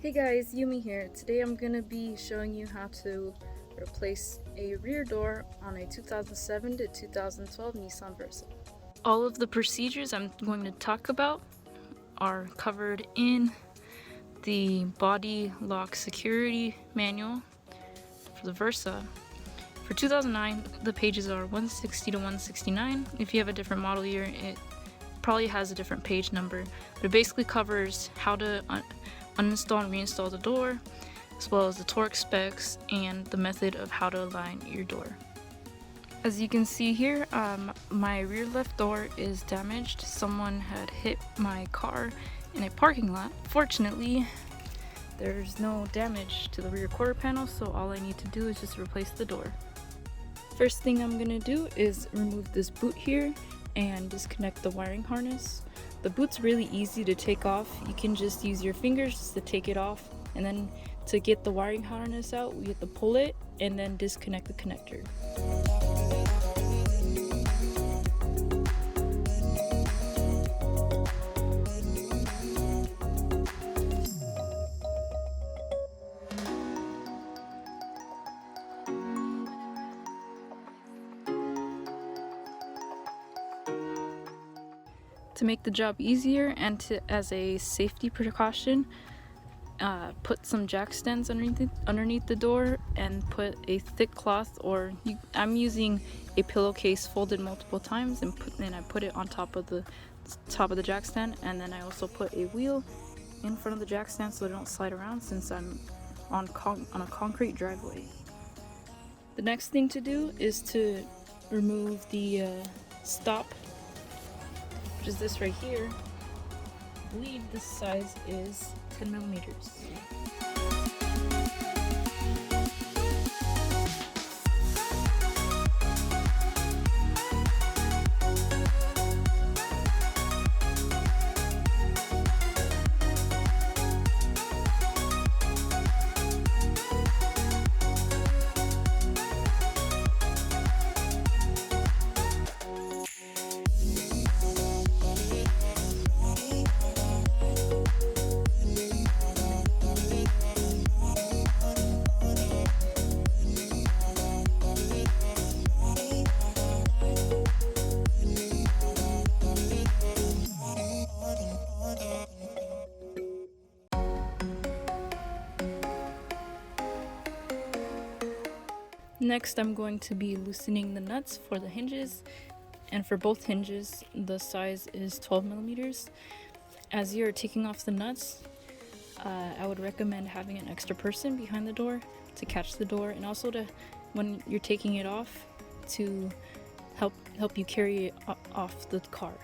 Hey guys, Yumi here. Today I'm going to be showing you how to replace a rear door on a 2007 to 2012 Nissan Versa. All of the procedures I'm going to talk about are covered in the body lock security manual for the Versa. For 2009, the pages are 160 to 169. If you have a different model year, it probably has a different page number, but it basically covers how to uninstall and reinstall the door, as well as the torque specs and the method of how to align your door. As you can see here, my rear left door is damaged. Someone had hit my car in a parking lot. Fortunately, there's no damage to the rear quarter panel, so all I need to do is just replace the door. First thing I'm gonna do is remove this boot here and disconnect the wiring harness. The boot's really easy to take off. You can just use your fingers to take it off, and then to get the wiring harness out, we have to pull it and then disconnect the connector. To make the job easier and as a safety precaution, put some jack stands underneath the door and put a thick cloth, or I'm using a pillowcase folded multiple times, and I put it on top of the jack stand, and then I also put a wheel in front of the jack stand so they don't slide around since I'm on a concrete driveway. The next thing to do is to remove the stop, which is this right here. I believe this size is 10 millimeters. Next, I'm going to be loosening the nuts for the hinges, and for both hinges, the size is 12 millimeters. As you're taking off the nuts, I would recommend having an extra person behind the door to catch the door, and also to, when you're taking it off, to help you carry it off the car.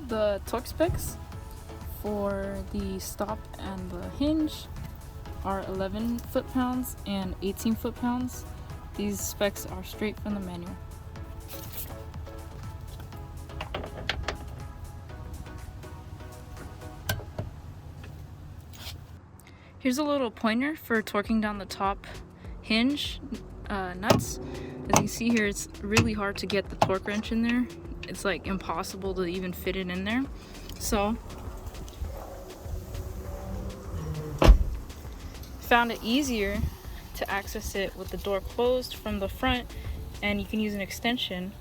The torque specs for the stop and the hinge are 11 foot-pounds and 18 foot-pounds. These specs are straight from the manual. Here's a little pointer for torquing down the top hinge nuts. As you can see here, it's really hard to get the torque wrench in there. It's like impossible to even fit it in there. So found it easier to access it with the door closed from the front, and you can use an extension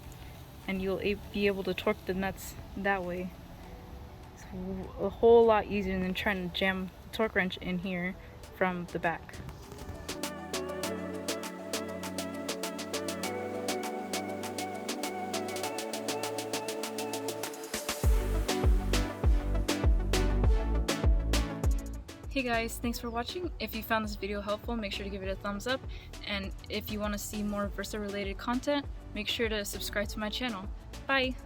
and you'll be able to torque the nuts that way. It's a whole lot easier than trying to jam the torque wrench in here from the back. Hey guys, thanks for watching. If you found this video helpful, make sure to give it a thumbs up, and if you want to see more Versa related content, make sure to subscribe to my channel. Bye!